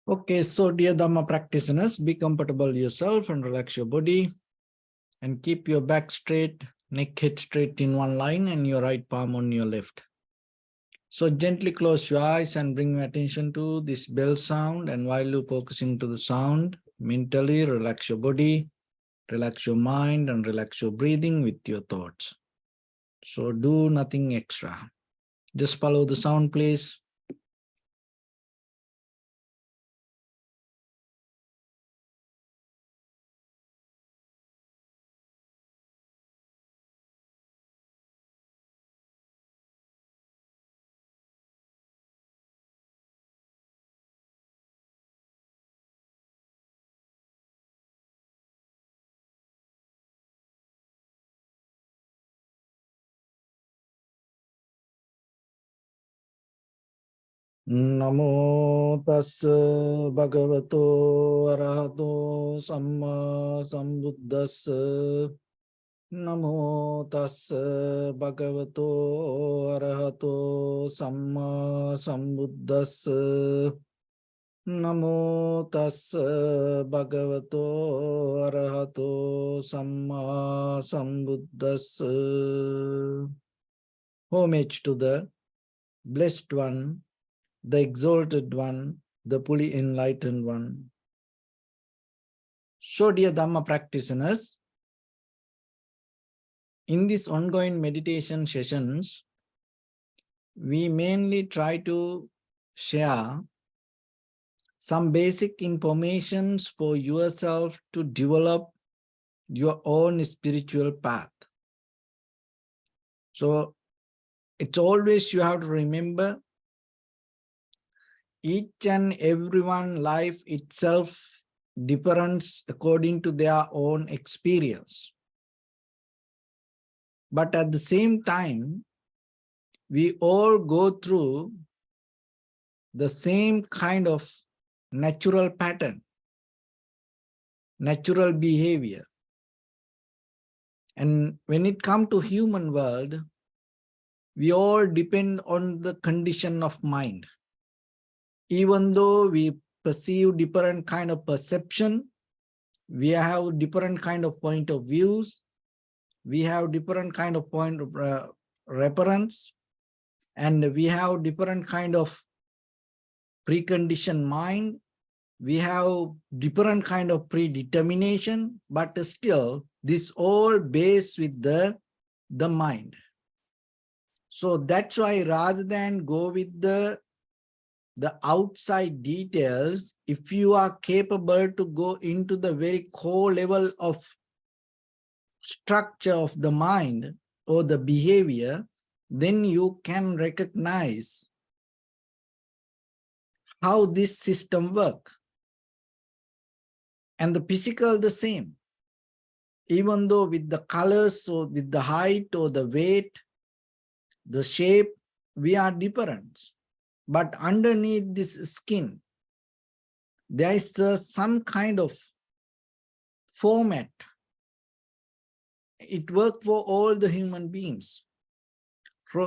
Okay, so dear Dharma practitioners, be comfortable yourself and relax your body and keep your back straight, neck head straight in one line and your right palm on your left. So gently close your eyes and bring your attention to this bell sound, and while you're focusing to the sound, mentally relax your body, relax your mind and relax your breathing with your thoughts. So do nothing extra. Just follow the sound, please. Namo tassa bhagavato arahato samma sambuddhassa. Namo tassa bhagavato arahato samma sambuddhassa. Namo tassa bhagavato arahato samma sambuddhassa. Homage to the Blessed One, the Exalted One, the fully Enlightened One. So, dear Dhamma practitioners, in these ongoing meditation sessions, we mainly try to share some basic informations for yourself to develop your own spiritual path. So, it's always you have to remember each and everyone life itself differs according to their own experience. But at the same time, we all go through the same kind of natural pattern, natural behavior. And when it comes to human world, we all depend on the condition of mind. Even though we perceive different kind of perception, we have different kind of point of views, we have different kind of point of reference, and we have different kind of preconditioned mind, we have different kind of predetermination, but still this all based with the mind. So that's why rather than go with the outside details, if you are capable to go into the very core level of structure of the mind or the behavior, then you can recognize how this system works. And the physical the same. Even though with the colors or with the height or the weight, the shape, we are different. But underneath this skin, there is some kind of format. It works for all the human beings.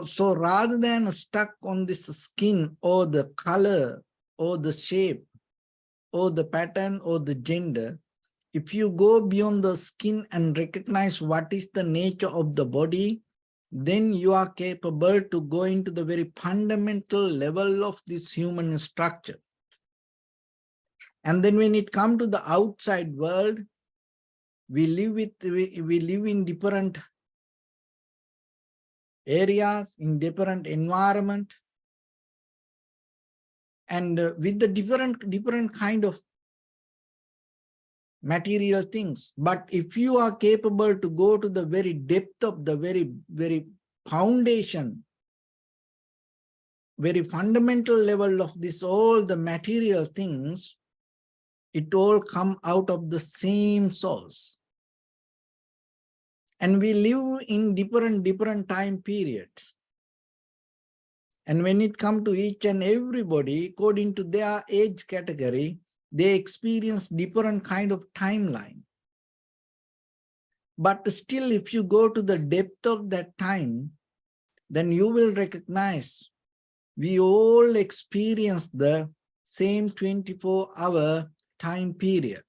So rather than stuck on this skin or the color or the shape or the pattern or the gender, if you go beyond the skin and recognize what is the nature of the body, then you are capable to go into the very fundamental level of this human structure. And then when it comes to the outside world, we live in different areas, in different environment, and with the different kind of material things. But if you are capable to go to the very depth of the very foundation, very fundamental level of this, all the material things, it all come out of the same source. And we live in different time periods. And when it comes to each and everybody, according to their age category, they experience different kind of timeline. But still, if you go to the depth of that time, then you will recognize we all experience the same 24-hour time period.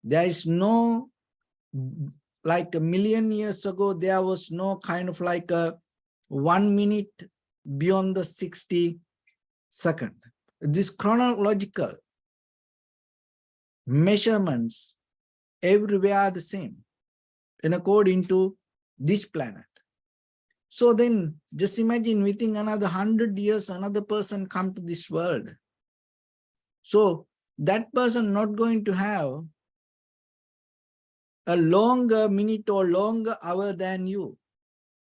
There is no, like a million years ago, there was no kind of like a 1 minute beyond the 60 second. This chronological measurements everywhere are the same and according to this planet. So then just imagine within another 100 years, another person come to this world. So that person not going to have a longer minute or longer hour than you.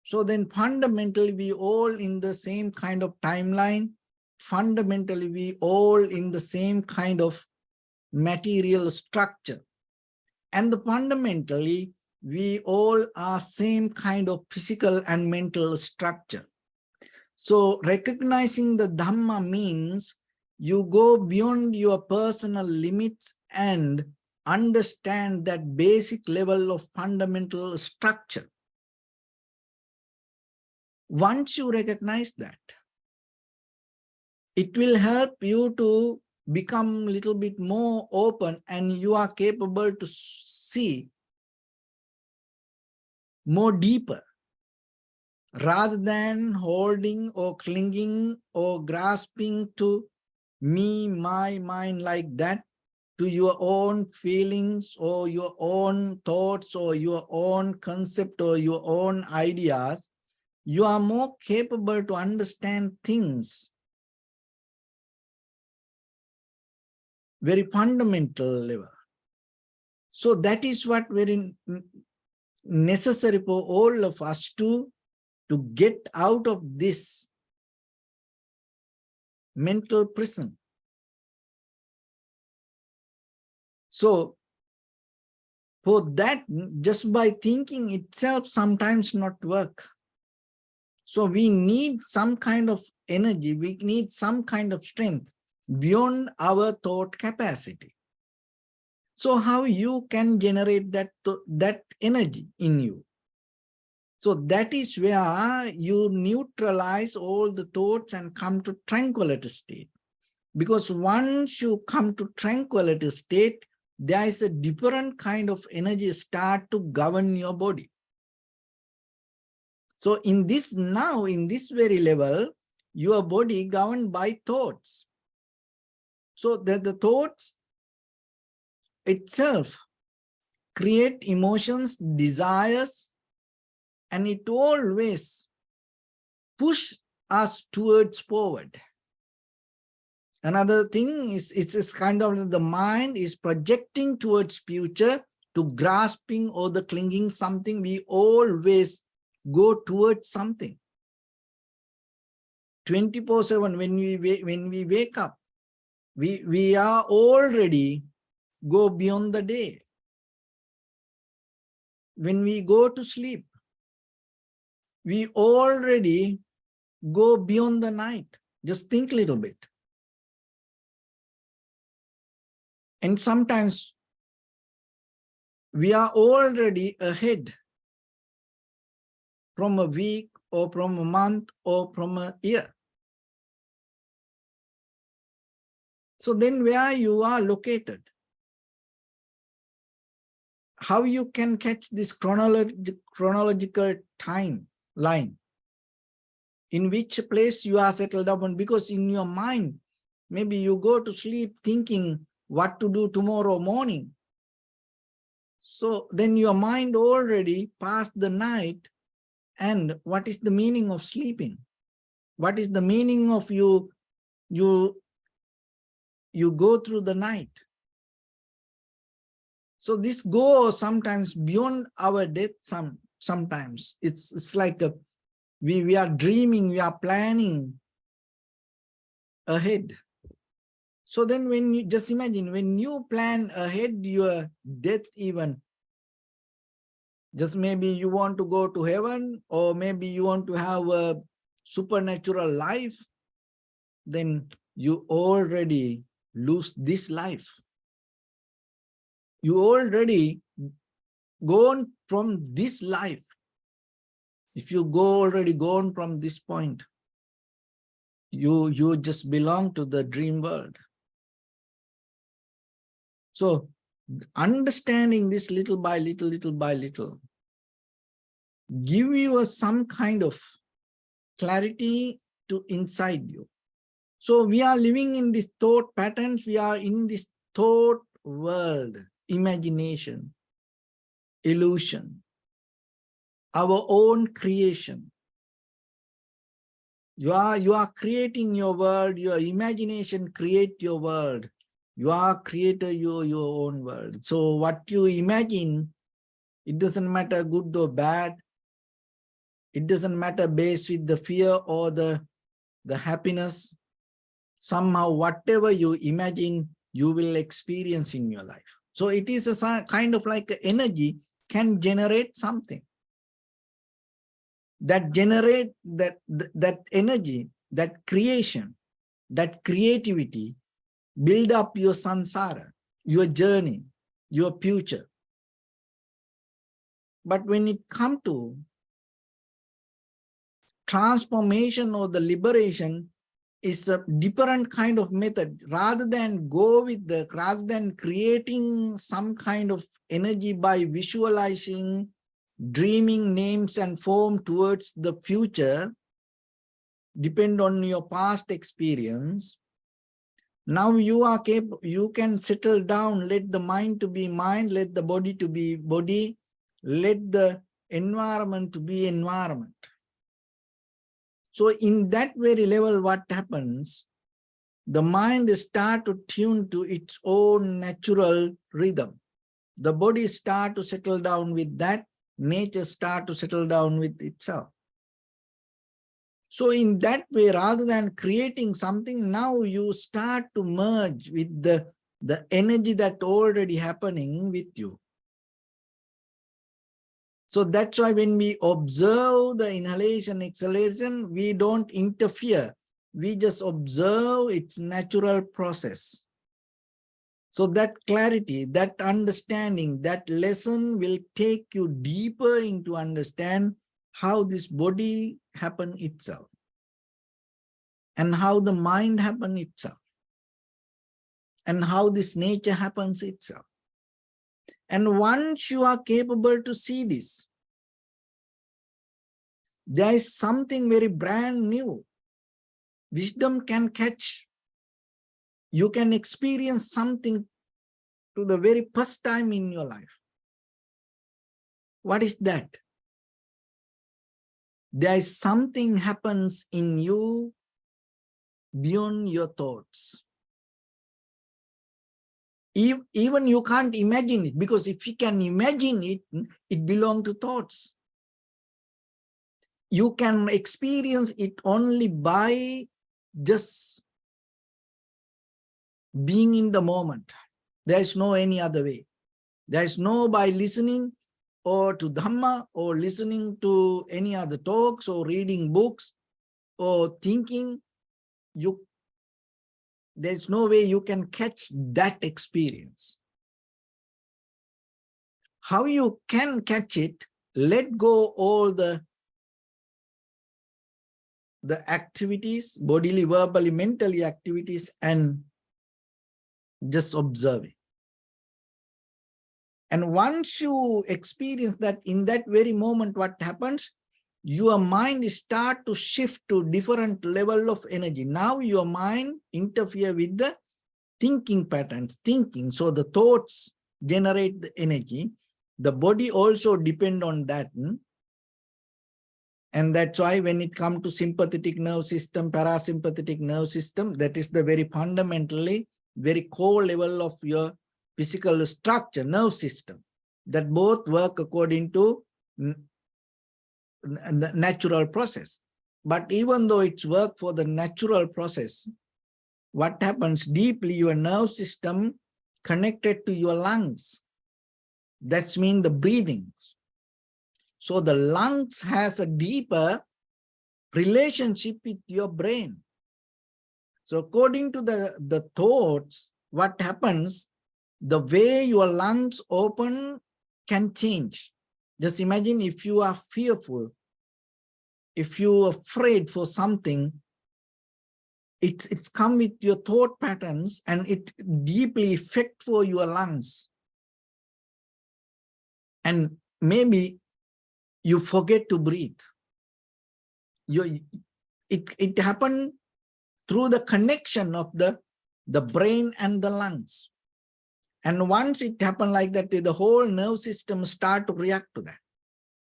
So then fundamentally we all in the same kind of timeline. Fundamentally we all in the same kind of material structure. And fundamentally we all are same kind of physical and mental structure. So recognizing the Dharma means you go beyond your personal limits and understand that basic level of fundamental structure. Once you recognize that, it will help you to become a little bit more open, and you are capable to see more deeper rather than holding or clinging or grasping to me, my mind like that, to your own feelings or your own thoughts or your own concept or your own ideas. You are more capable to understand things very fundamental level. So that is what very necessary for all of us to get out of this mental prison. So for that, just by thinking itself sometimes not work. So we need some kind of energy, we need some kind of strength beyond our thought capacity. So how you can generate that energy in you? So that is where you neutralize all the thoughts and come to tranquility state. Because once you come to tranquility state, there is a different kind of energy start to govern your body. So in this now, in this very level, your body governed by thoughts. So that the thoughts itself create emotions, desires, and it always push us towards forward. Another thing is it's kind of the mind is projecting towards future, to grasping or the clinging something. We always go towards something. 24/7 when we wake up, we are already go beyond the day. When we go to sleep, we already go beyond the night. Just think a little bit. And sometimes we are already ahead from a week or from a month or from a year. So then where you are located, how you can catch this chronological time line, in which place you are settled upon? Because in your mind, maybe you go to sleep thinking what to do tomorrow morning. So then your mind already passed the night. And what is the meaning of sleeping? What is the meaning of you go through the night? So this goes sometimes beyond our death. Sometimes it's like we are dreaming, we are planning ahead. So then when you just imagine, when you plan ahead your death, even just maybe you want to go to heaven, or maybe you want to have a supernatural life, then you already lose this life. You already gone from this life. If you already gone from this point, You just belong to the dream world. So understanding this little by little, little by little, give you some kind of clarity to inside you. So we are living in this thought patterns, we are in this thought world, imagination, illusion, our own creation. You are creating your world, your imagination create your world. You are creator, your own world. So what you imagine, it doesn't matter good or bad. It doesn't matter based with the fear or the happiness. Somehow, whatever you imagine, you will experience in your life. So it is a kind of like energy can generate something. That generate that energy, that creation, that creativity, build up your samsara, your journey, your future. But when it comes to transformation or the liberation, is a different kind of method. Rather than creating some kind of energy by visualizing, dreaming names and form towards the future, depend on your past experience. Now you can settle down, let the mind to be mind, let the body to be body, let the environment to be environment. So in that very level, what happens? The mind start to tune to its own natural rhythm. The body start to settle down with that. Nature start to settle down with itself. So in that way, rather than creating something, now you start to merge with the energy that already happening with you. So that's why when we observe the inhalation, exhalation, we don't interfere. We just observe its natural process. So that clarity, that understanding, that lesson will take you deeper into understand how this body happen itself and how the mind happen itself and how this nature happens itself. And once you are capable to see this, there is something very brand new. Wisdom can catch. You can experience something to the very first time in your life. What is that? There is something happens in you beyond your thoughts. Even you can't imagine it, because if you can imagine it, it belongs to thoughts. You can experience it only by just being in the moment. There is no any other way. There is no by listening or to Dharma or listening to any other talks or reading books or thinking. There's no way you can catch that experience. How you can catch it? Let go all the activities, bodily, verbally, mentally activities, and just observe it. And once you experience that, in that very moment, what happens? Your mind start to shift to different level of energy. Now your mind interfere with the thinking patterns, thinking. So the thoughts generate the energy. The body also depend on that. And that's why when it comes to sympathetic nerve system, parasympathetic nerve system, that is the very fundamentally, very core level of your physical structure, nerve system, that both work according to the natural process. But even though it's work for the natural process, what happens deeply, your nerve system connected to your lungs. That's mean the breathing. So the lungs has a deeper relationship with your brain. So according to the thoughts, what happens, the way your lungs open can change. Just imagine if you are fearful, if you are afraid for something, it's come with your thought patterns, and it deeply affect for your lungs. And maybe you forget to breathe. It happened through the connection of the brain and the lungs. And once it happened like that, the whole nerve system start to react to that.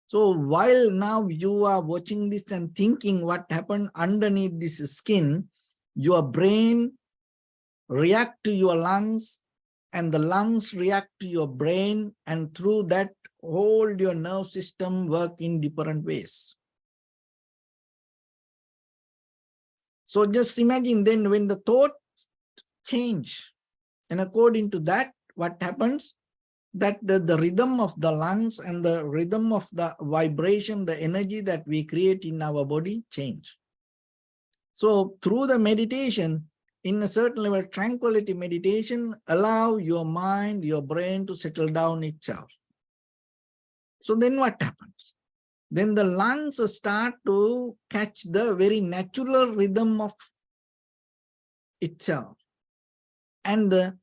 So while now you are watching this and thinking what happened underneath this skin, your brain react to your lungs, and the lungs react to your brain, and through that whole your nerve system work in different ways. So just imagine then when the thought change, and according to that, what happens, that the rhythm of the lungs and the rhythm of the vibration, the energy that we create in our body change. So through the meditation, in a certain level, tranquility meditation, allow your mind, your brain to settle down itself. So then what happens? Then the lungs start to catch the very natural rhythm of itself. And the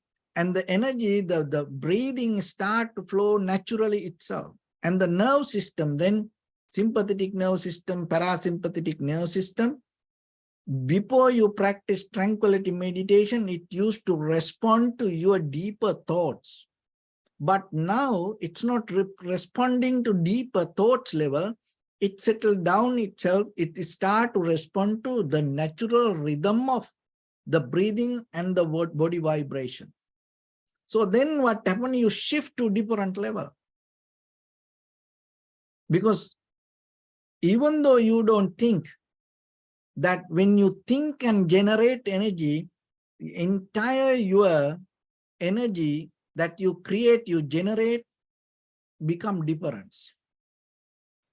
energy, the breathing start to flow naturally itself. And the nerve system, then sympathetic nerve system, parasympathetic nerve system, before you practice tranquility meditation, it used to respond to your deeper thoughts. But now it's not responding to deeper thoughts level. It settled down itself. It start to respond to the natural rhythm of the breathing and the body vibration. So then what happens? You shift to different level. Because even though you don't think, that when you think and generate energy, the entire your energy that you create, you generate, become different.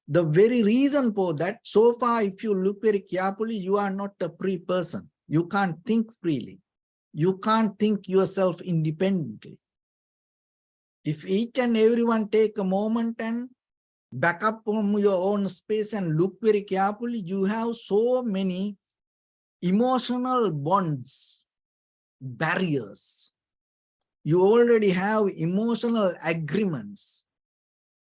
The very reason for that, so far, if you look very carefully, you are not a free person. You can't think freely. You can't think yourself independently. If each and everyone take a moment and back up from your own space and look very carefully, you have so many emotional bonds, barriers. You already have emotional agreements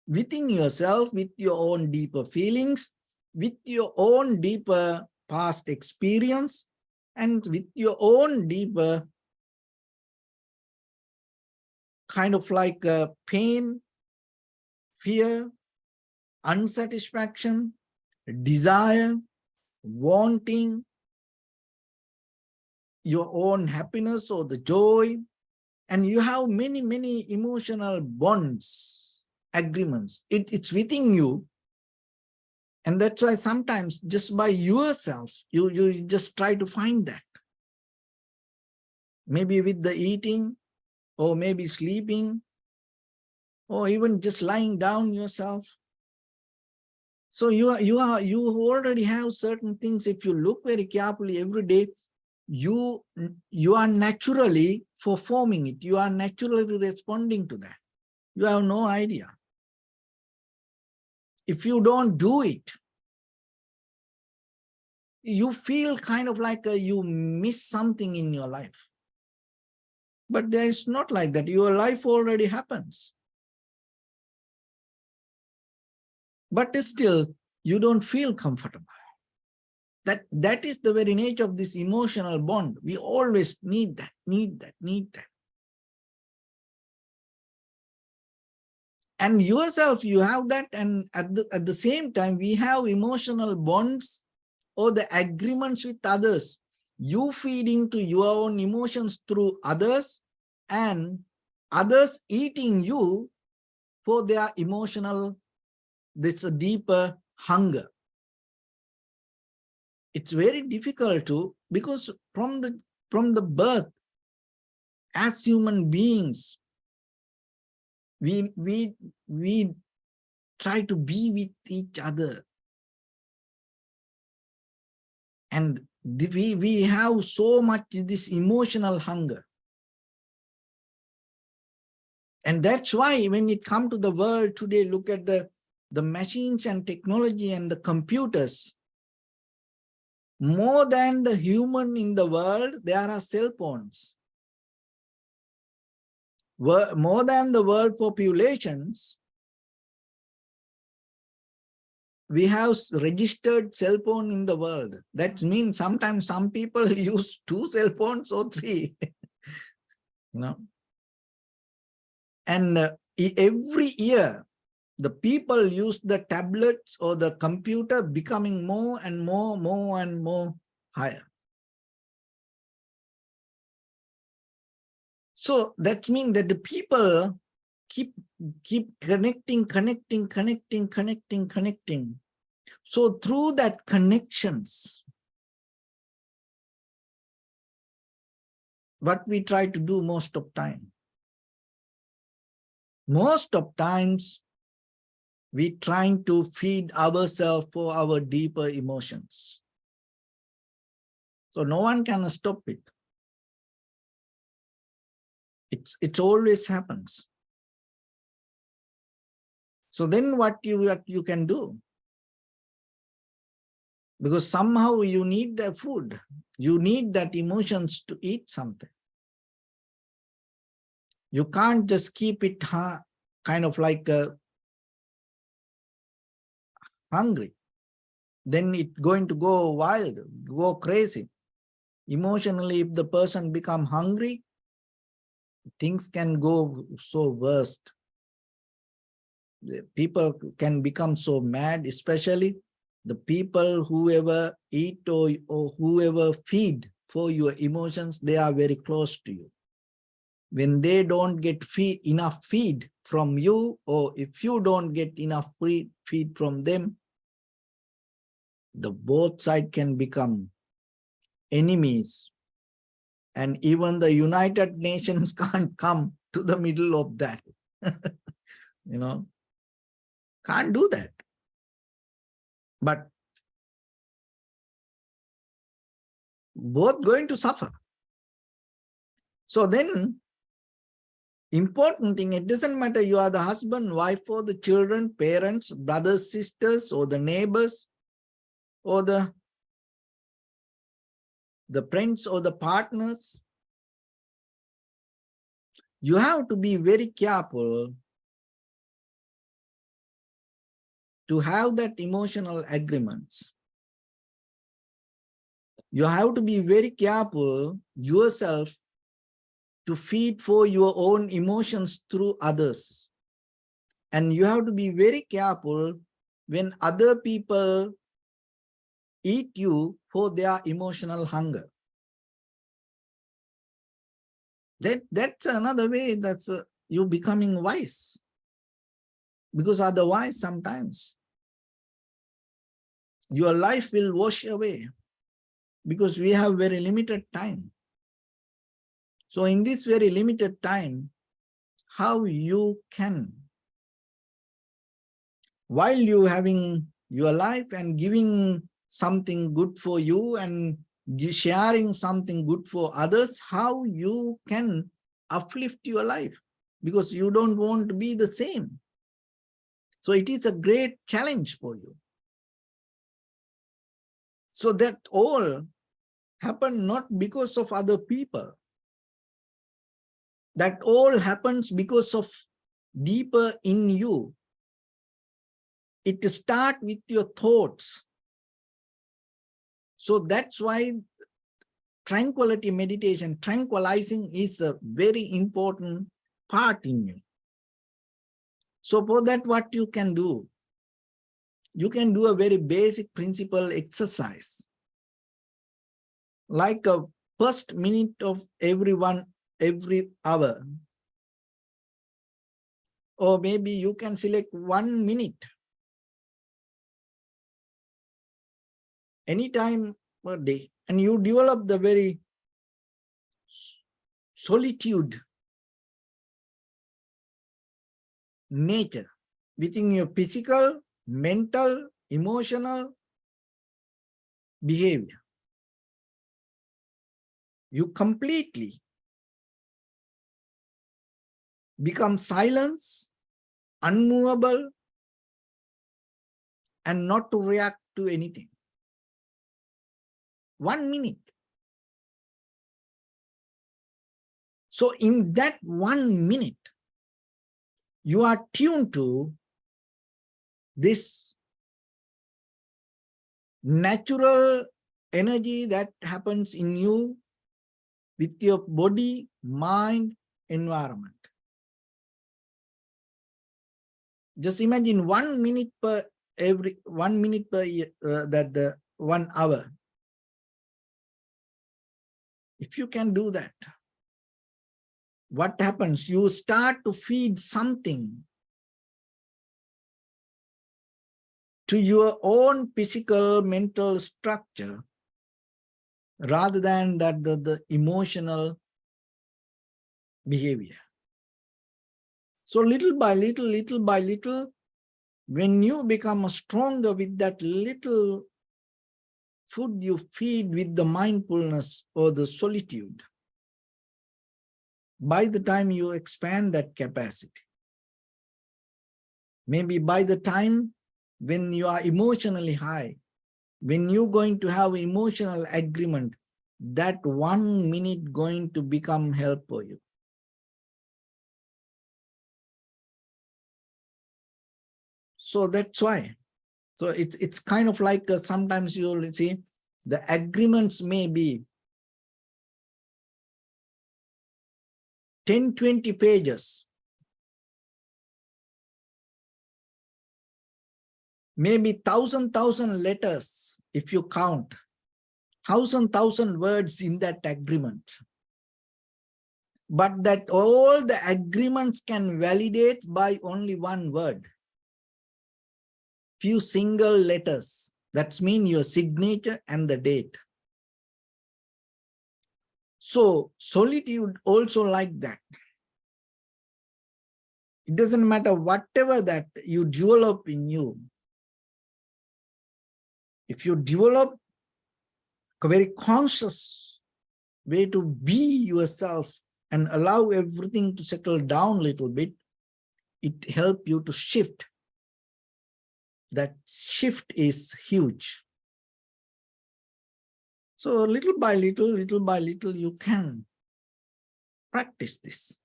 within yourself, with your own deeper feelings, with your own deeper past experience, and with your own deeper kind of like pain, fear, unsatisfaction, desire, wanting your own happiness or the joy. And you have many, many emotional bonds, agreements. It's within you. And that's why sometimes just by yourself, you just try to find that. Maybe with the eating, or maybe sleeping, or even just lying down yourself. So you already have certain things. If you look very carefully every day, you are naturally performing it. You are naturally responding to that. You have no idea. If you don't do it, you feel kind of like you miss something in your life. But there is not like that. Your life already happens. But still, you don't feel comfortable. That is the very nature of this emotional bond. We always need that, need that, need that. And yourself, you have that, and at the same time, we have emotional bonds or the agreements with others. You feed into your own emotions through others, and others eating you for their emotional, this a deeper hunger. It's very difficult to, because from the birth, as human beings, we try to be with each other, and we have so much this emotional hunger. And that's why when it comes to the world today, look at the machines and technology and the computers. More than the human in the world, there are cell phones. More than the world populations, we have registered cell phone in the world. That means sometimes some people use 2 cell phones or 3. And every year, the people use the tablets or the computer becoming more and more higher. So that means that the people keep connecting. So through that connections, what we try to do most of times, we trying to feed ourselves for our deeper emotions. So no one can stop it. It always happens. So then what you can do? Because somehow you need the food. You need that emotions to eat something. You can't just keep it kind of like hungry. Then it's going to go wild, go crazy. Emotionally, if the person become hungry, things can go so worst. The people can become so mad, especially the people whoever eat or whoever feed for your emotions, they are very close to you. When they don't get enough feed from you, or if you don't get enough feed from them, the both sides can become enemies. And even the United Nations can't come to the middle of that. Can't do that. But both going to suffer. So then, important thing, it doesn't matter you are the husband, wife, or the children, parents, brothers, sisters, or the neighbors, or the friends or the partners. You have to be very careful to have that emotional agreements. You have to be very careful yourself to feed for your own emotions through others. And you have to be very careful when other people eat you for their emotional hunger. That's another way that's you becoming wise. Because otherwise, sometimes your life will wash away because we have very limited time. So in this very limited time, how you can, while you having your life and giving something good for you and sharing something good for others, how you can uplift your life, because you don't want to be the same. So it is a great challenge for you. So that all happened not because of other people. That all happens because of deeper in you. It starts with your thoughts. So that's why tranquility meditation, tranquilizing is a very important part in you. So for that, what you can do a very basic principle exercise. Like a first minute of every hour. Or maybe you can select 1 minute. Anytime per day. And you develop the very solitude nature within your physical, mental, emotional behavior. You completely become silence, unmovable, and not to react to anything. 1 minute. So in that 1 minute, you are tuned to this natural energy that happens in you with your body, mind, environment. Just imagine 1 minute per every 1 minute per year, 1 hour. If you can do that, what happens? You start to feed something to your own physical, mental structure rather than that the emotional behavior. So little by little, when you become stronger with that little food you feed with the mindfulness or the solitude, by the time you expand that capacity, maybe by the time when you are emotionally high, when you're going to have emotional agreement, that 1 minute going to become help for you. So that's why. So it's kind of like sometimes you'll see the agreements may be 10, 20 pages. Maybe 1,000 letters if you count. 1,000 words in that agreement. But that all the agreements can validate by only 1 word. Few single letters. That's mean your signature and the date. So solitude also like that. It doesn't matter whatever that you develop in you. If you develop a very conscious way to be yourself and allow everything to settle down a little bit, it helps you to shift. That shift is huge. So little by little, you can practice this.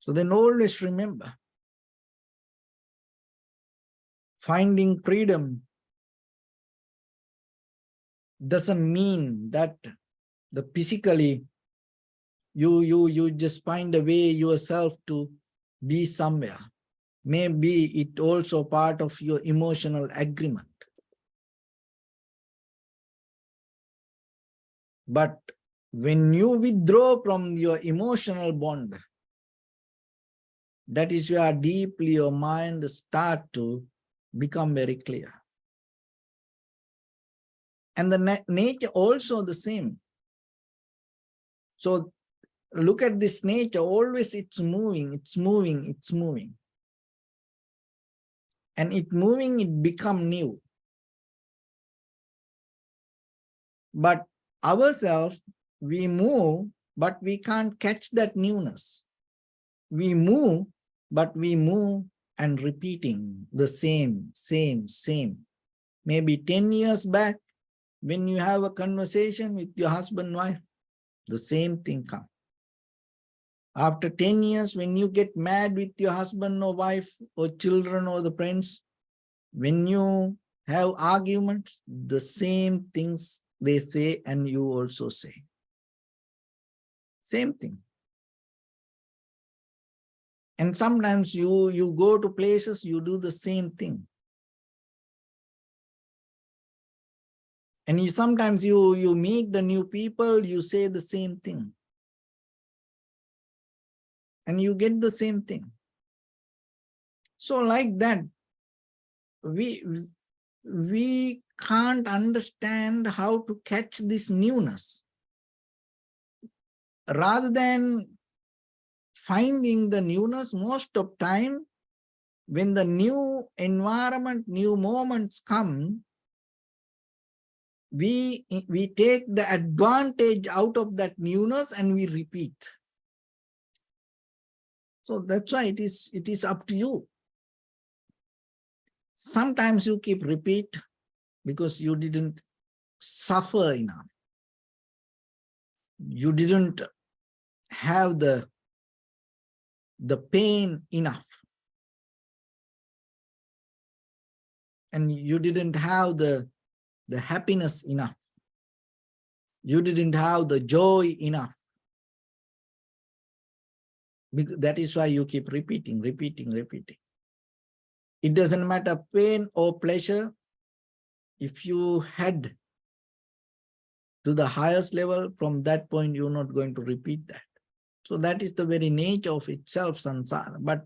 So then always remember, finding freedom doesn't mean that the physically you just find a way yourself to be somewhere. Maybe it also part of your emotional agreement. But when you withdraw from your emotional bond, that is where deeply your mind start to become very clear. And the nature also the same. So look at this nature, always it's moving, it's moving, it's moving. And it moving, it become new. But ourselves, we move, but we can't catch that newness. We move, but we move and repeating the same. Maybe 10 years back, when you have a conversation with your husband and wife, the same thing comes. After 10 years, when you get mad with your husband or wife or children or the friends, when you have arguments, the same things they say and you also say. Same thing. And sometimes you go to places, you do the same thing. And sometimes you meet the new people, you say the same thing. And you get the same thing. So like that, we can't understand how to catch this newness. Rather than finding the newness, most of time, when the new environment, new moments come, we take the advantage out of that newness and we repeat. So that's why it is up to you. Sometimes you keep repeat because you didn't suffer enough. You didn't have the pain enough. And you didn't have the happiness enough. You didn't have the joy enough. Because that is why you keep repeating. It doesn't matter pain or pleasure. If you head to the highest level, from that point, you're not going to repeat that. So that is the very nature of itself, samsara. But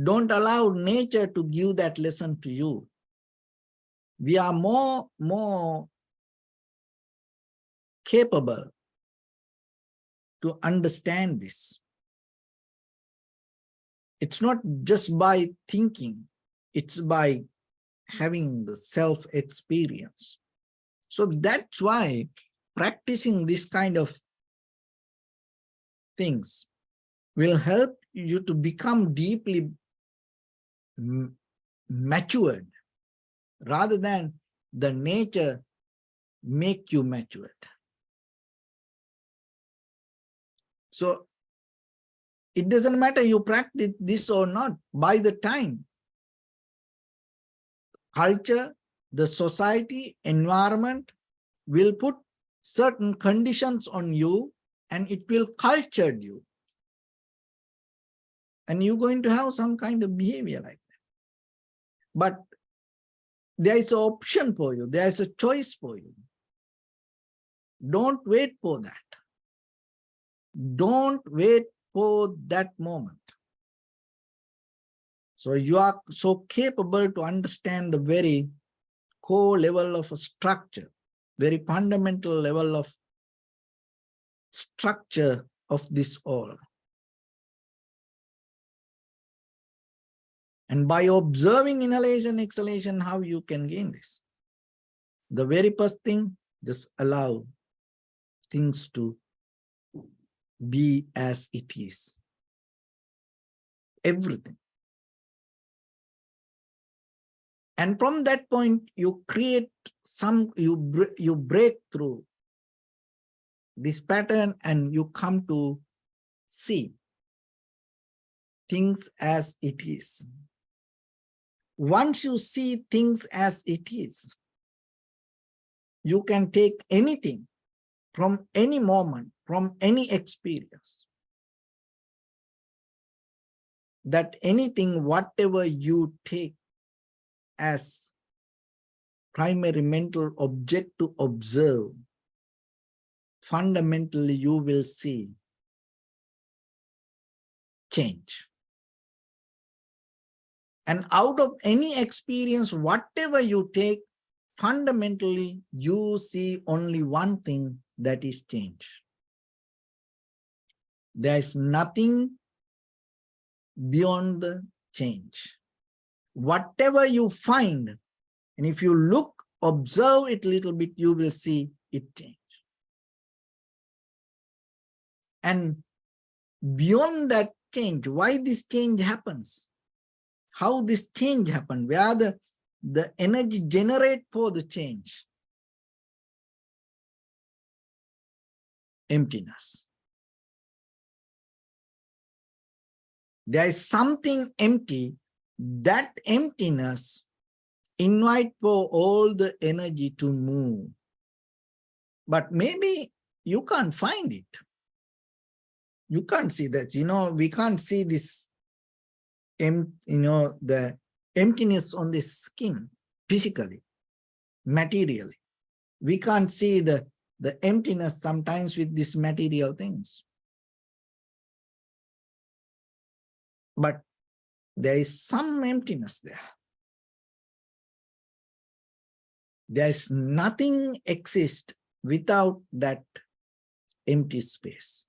don't allow nature to give that lesson to you. We are more capable to understand this. It's not just by thinking, it's by having the self-experience. So that's why practicing this kind of things will help you to become deeply matured, rather than the nature make you matured. So it doesn't matter you practice this or not. By the time culture, the society, environment will put certain conditions on you, and it will culture you. And you're going to have some kind of behavior like that. But there is an option for you. There is a choice for you. Don't wait for that. Don't wait for that moment. So you are so capable to understand the very core level of a structure, very fundamental level of structure of this all. And by observing inhalation, exhalation, how you can gain this? The very first thing, just allow things to be as it is. Everything. And from that point, you create some, you break through this pattern and you come to see things as it is. Once you see things as it is, you can take anything from any moment, from any experience. That anything, whatever you take as primary mental object to observe, fundamentally you will see change. And out of any experience, whatever you take, fundamentally you see only one thing, that is change. There is nothing beyond the change. Whatever you find, and if you look, observe it a little bit, you will see it change. And beyond that change, why this change happens? How this change happened? Where the energy generate for the change? Emptiness. There is something empty. That emptiness invite for all the energy to move. But maybe you can't find it. You can't see that. We can't see this, the emptiness on the skin physically, materially. We can't see the emptiness sometimes with these material things. But there is some emptiness there. There is nothing exists without that empty space.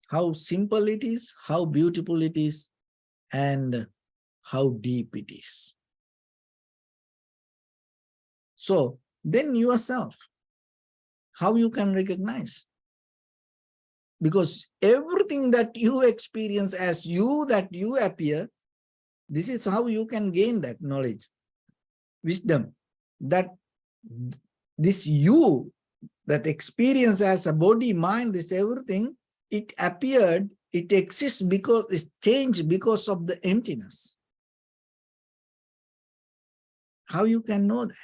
How simple it is, how beautiful it is, and how deep it is. So then yourself, how you can recognize? Because everything that you experience as you, that you appear, this is how you can gain that knowledge, wisdom, that This you, that experience as a body, mind, this everything, it appeared, it exists because it's changed because of the emptiness. How you can know that?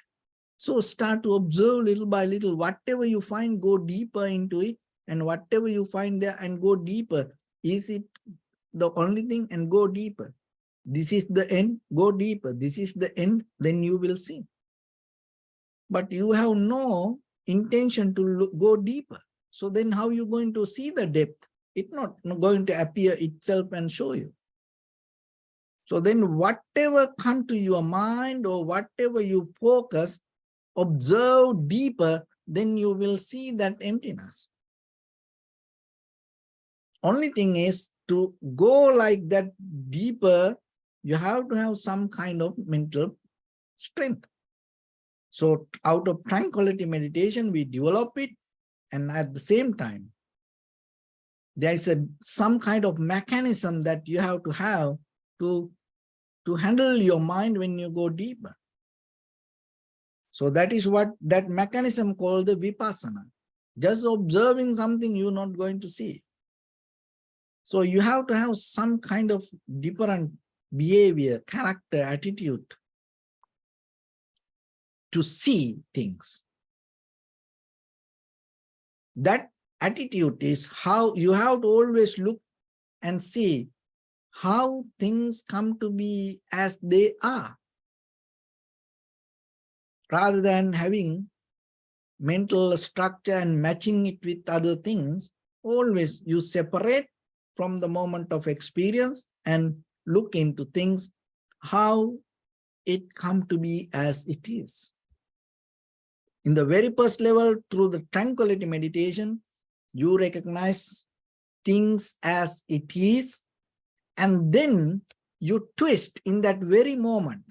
So start to observe little by little. Whatever you find, go deeper into it. And whatever you find there, and go deeper. Is it the only thing? And go deeper. This is the end, go deeper. This is the end, then you will see. But you have no intention to go deeper. So then how are you going to see the depth? It's not going to appear itself and show you. So then whatever comes to your mind or whatever you focus, observe deeper, then you will see that emptiness. Only thing is, to go like that deeper, you have to have some kind of mental strength. So out of tranquility meditation, we develop it, and at the same time, there is some kind of mechanism that you have to handle your mind when you go deeper. So that is what that mechanism called the vipassana. Just observing something, you're not going to see. So you have to have some kind of different behavior, character, attitude to see things. That attitude is how you have to always look and see how things come to be as they are, rather than having mental structure and matching it with other things. Always you separate from the moment of experience and look into things, how it come to be as it is. In the very first level, through the tranquility meditation, you recognize things as it is, and then you twist in that very moment.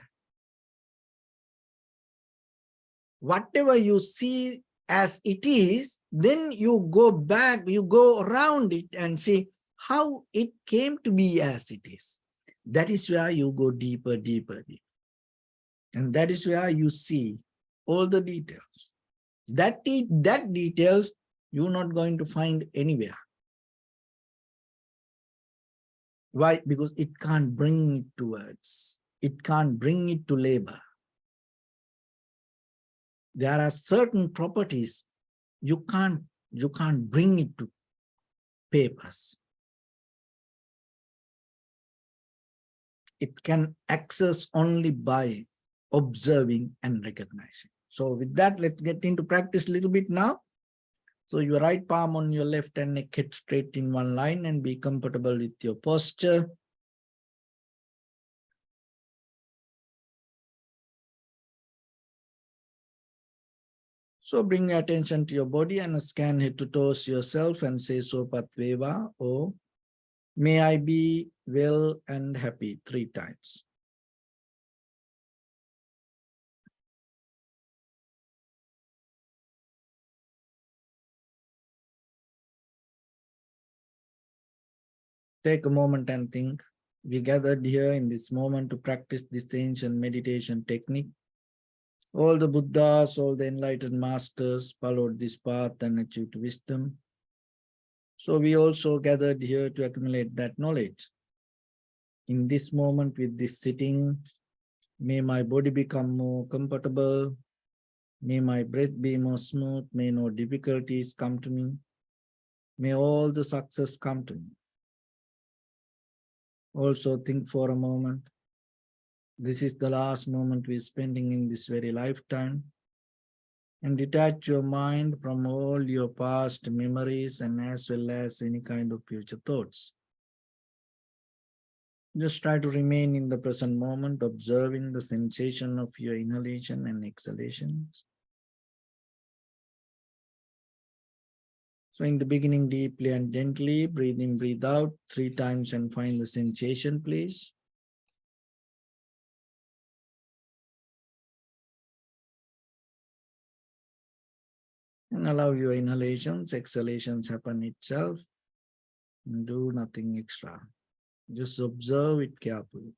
Whatever you see as it is, then you go back, you go around it and see how it came to be as it is. That is where you go deeper, deeper, deeper. And that is where you see all the details. That details you're not going to find anywhere. Why? Because it can't bring it to words. It can't bring it to labor. There are certain properties you can't bring it to papers. It can access only by observing and recognizing. So with that, let's get into practice a little bit now. So your right palm on your left and neck, head straight in one line, and be comfortable with your posture. So bring your attention to your body and scan head to toes yourself and say Sopat Veva, or may I be well and happy 3 times. Take a moment and think. We gathered here in this moment to practice this ancient meditation technique. All the Buddhas, all the enlightened masters followed this path and achieved wisdom. So we also gathered here to accumulate that knowledge. In this moment with this sitting, may my body become more comfortable. May my breath be more smooth. May no difficulties come to me. May all the success come to me. Also think for a moment. This is the last moment we're spending in this very lifetime. And detach your mind from all your past memories and as well as any kind of future thoughts. Just try to remain in the present moment, observing the sensation of your inhalation and exhalations. So in the beginning, deeply and gently, breathe in, breathe out 3 times and find the sensation, please. And allow your inhalations, exhalations happen itself. And do nothing extra. Just observe it carefully.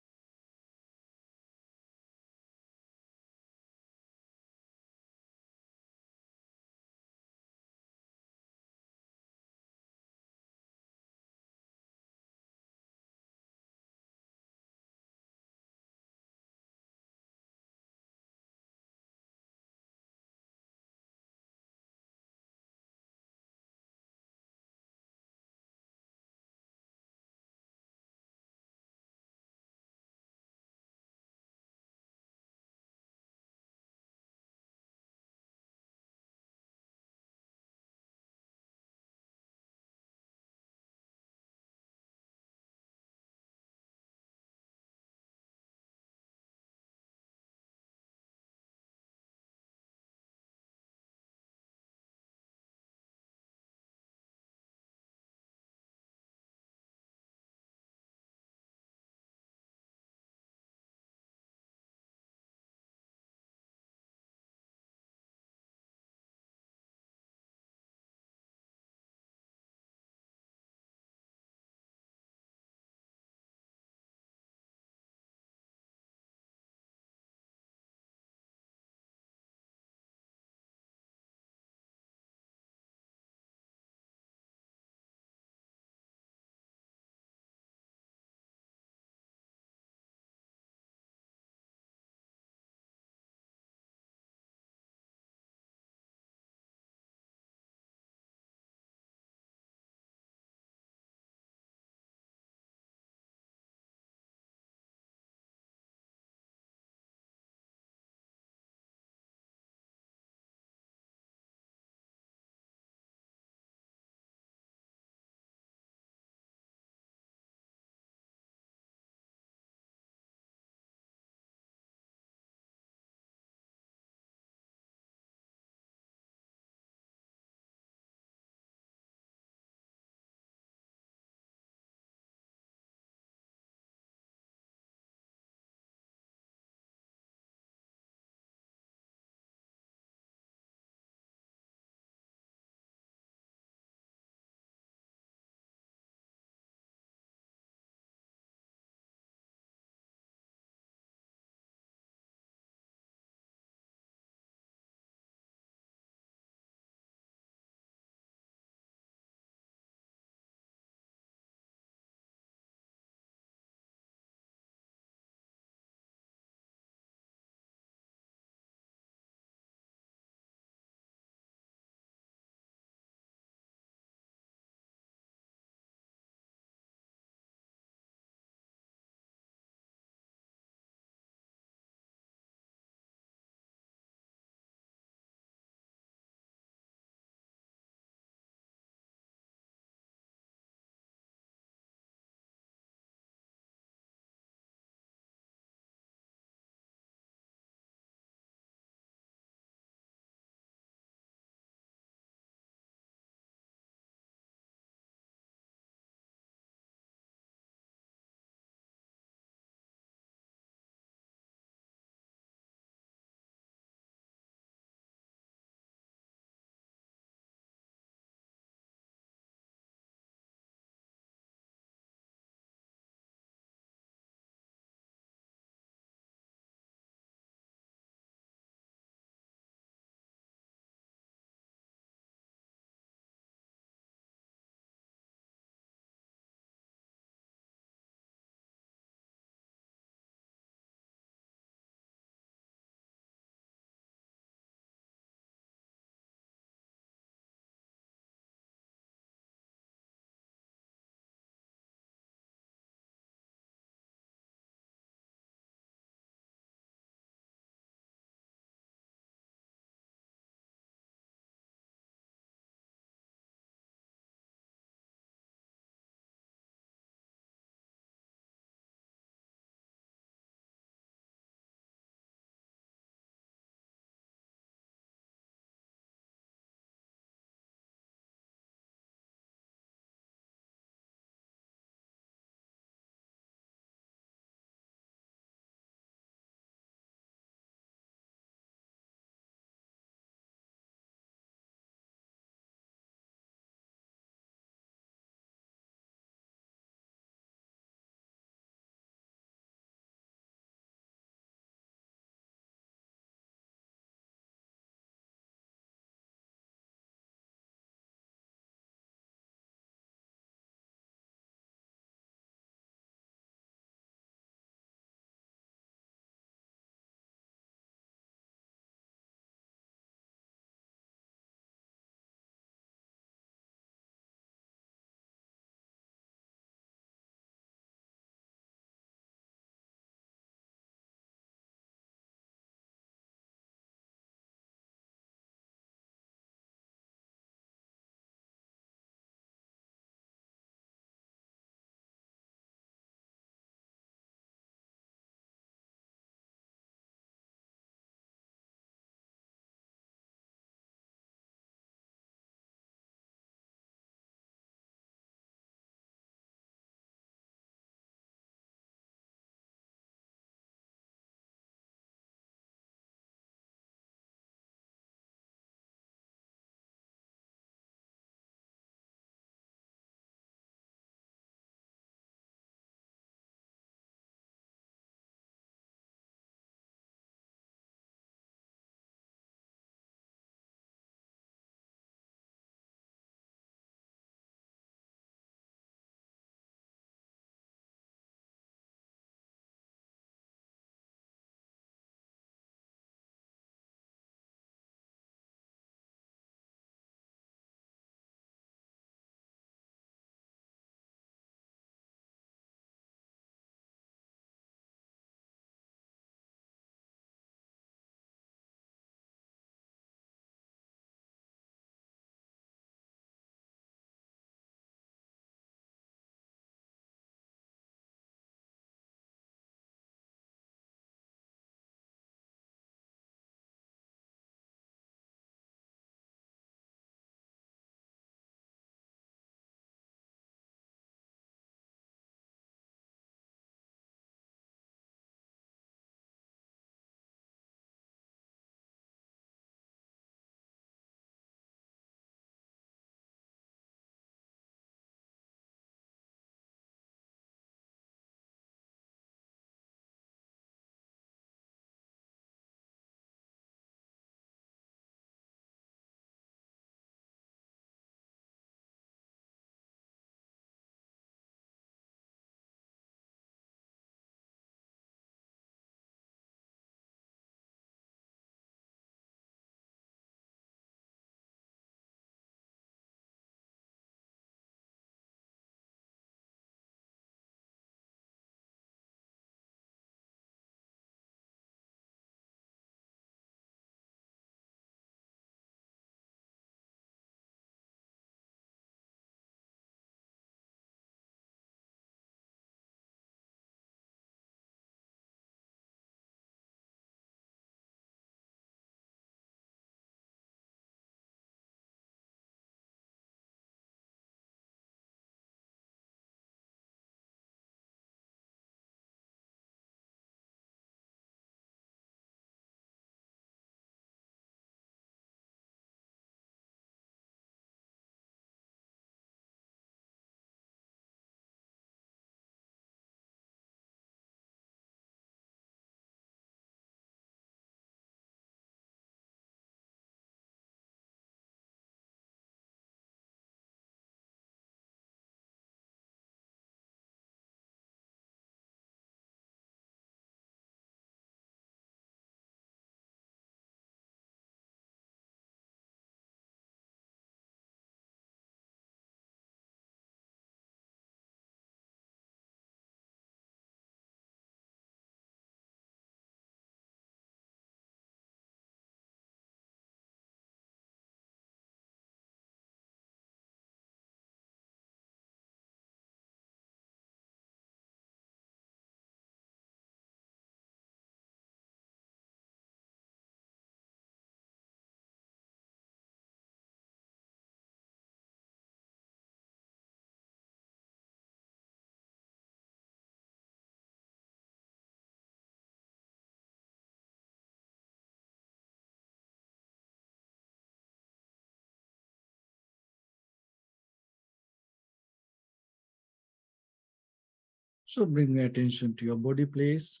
So bring your attention to your body, please.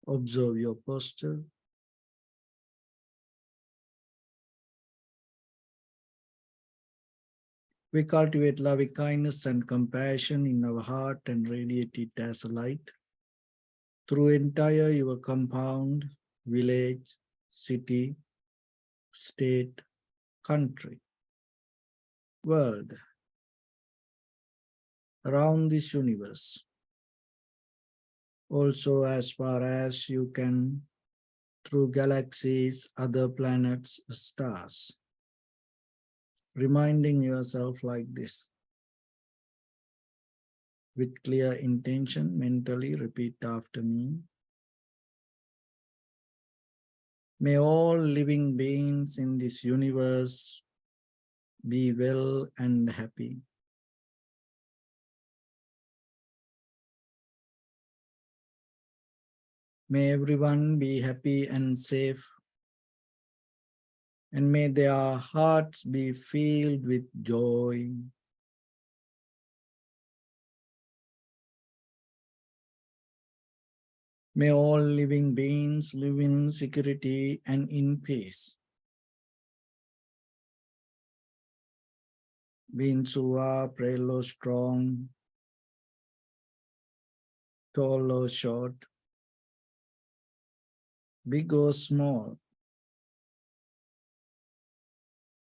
Observe your posture. We cultivate loving kindness and compassion in our heart and radiate it as a light through entire your compound, village, city, state, country, world, around this universe. Also as far as you can through galaxies, other planets, stars. Reminding yourself like this. With clear intention, mentally repeat after me. May all living beings in this universe be well and happy. May everyone be happy and safe. And may their hearts be filled with joy. May all living beings live in security and in peace. Beings who are frail or strong, tall or short, big or small,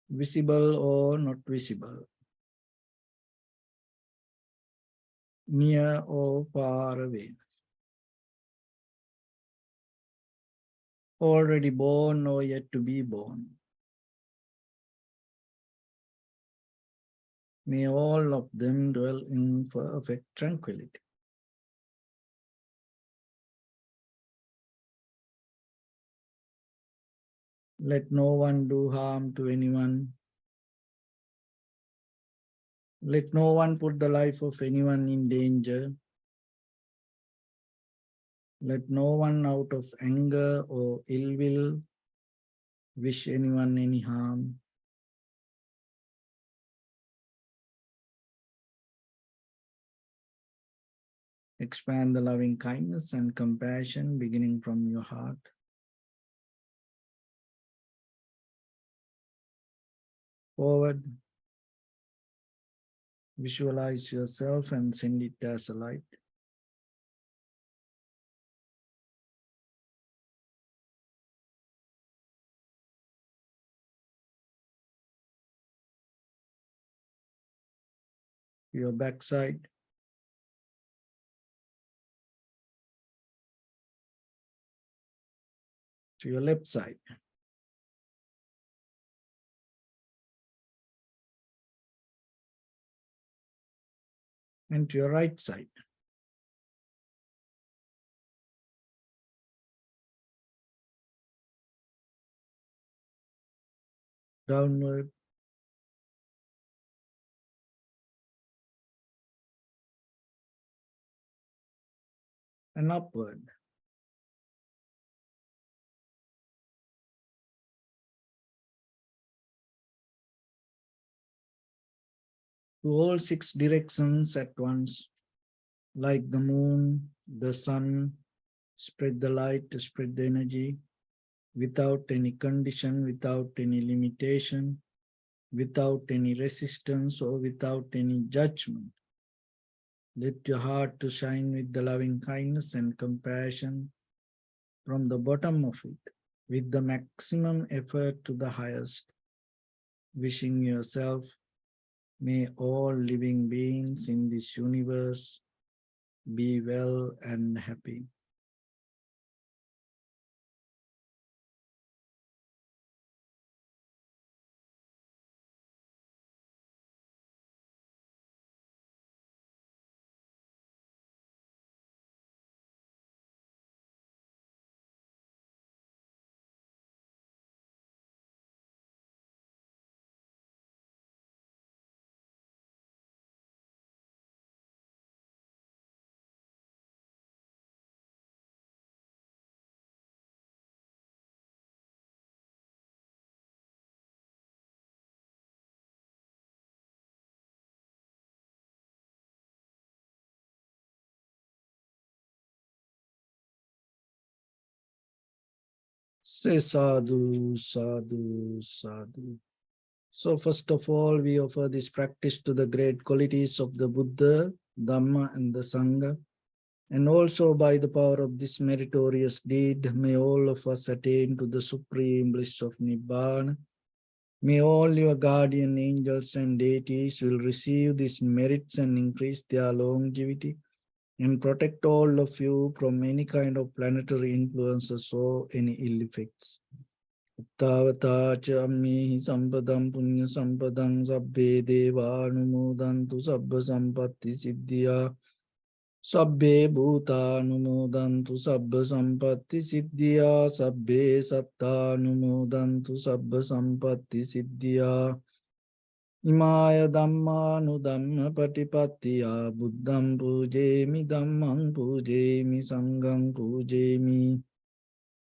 visible or not visible, near or far away, already born or yet to be born. May all of them dwell in perfect tranquility. Let no one do harm to anyone. Let no one put the life of anyone in danger. Let no one out of anger or ill will wish anyone any harm. Expand the loving kindness and compassion beginning from your heart. Forward. Visualize yourself and send it as a light. Your backside. To your left side. And to your right side. Downward. And upward. To all 6 directions at once, like the moon, the sun, spread the light, spread the energy, without any condition, without any limitation, without any resistance or without any judgment. Let your heart to shine with the loving kindness and compassion from the bottom of it, with the maximum effort to the highest, wishing yourself, may all living beings in this universe be well and happy. Say sadhu, sadhu, sadhu. So first of all, we offer this practice to the great qualities of the Buddha, Dharma, and the Sangha. And also by the power of this meritorious deed, may all of us attain to the supreme bliss of Nibbana. May all your guardian angels and deities will receive these merits and increase their longevity and protect all of you from any kind of planetary influences or any ill effects. Tavata cha ammehi sampadam punya sampadam sabbe deva anumodantu sabba sampatti siddhya sabbe bhuta anumodantu sabba sampatti siddhya sabbe satta anumodantu sabba sampatti siddhya imaya dhammanu dhamma patipattiya buddham pujemi dhammam pujemi sangham pujemi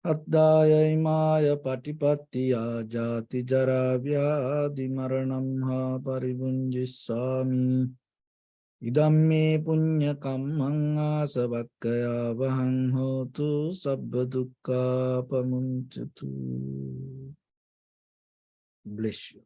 Addaya imaya patipattiya jati jara vyadi maranam ha paribunjissami idamme punya kammang asavakkaya vahang hotu sabba dukkha pamunchatu. Bless you.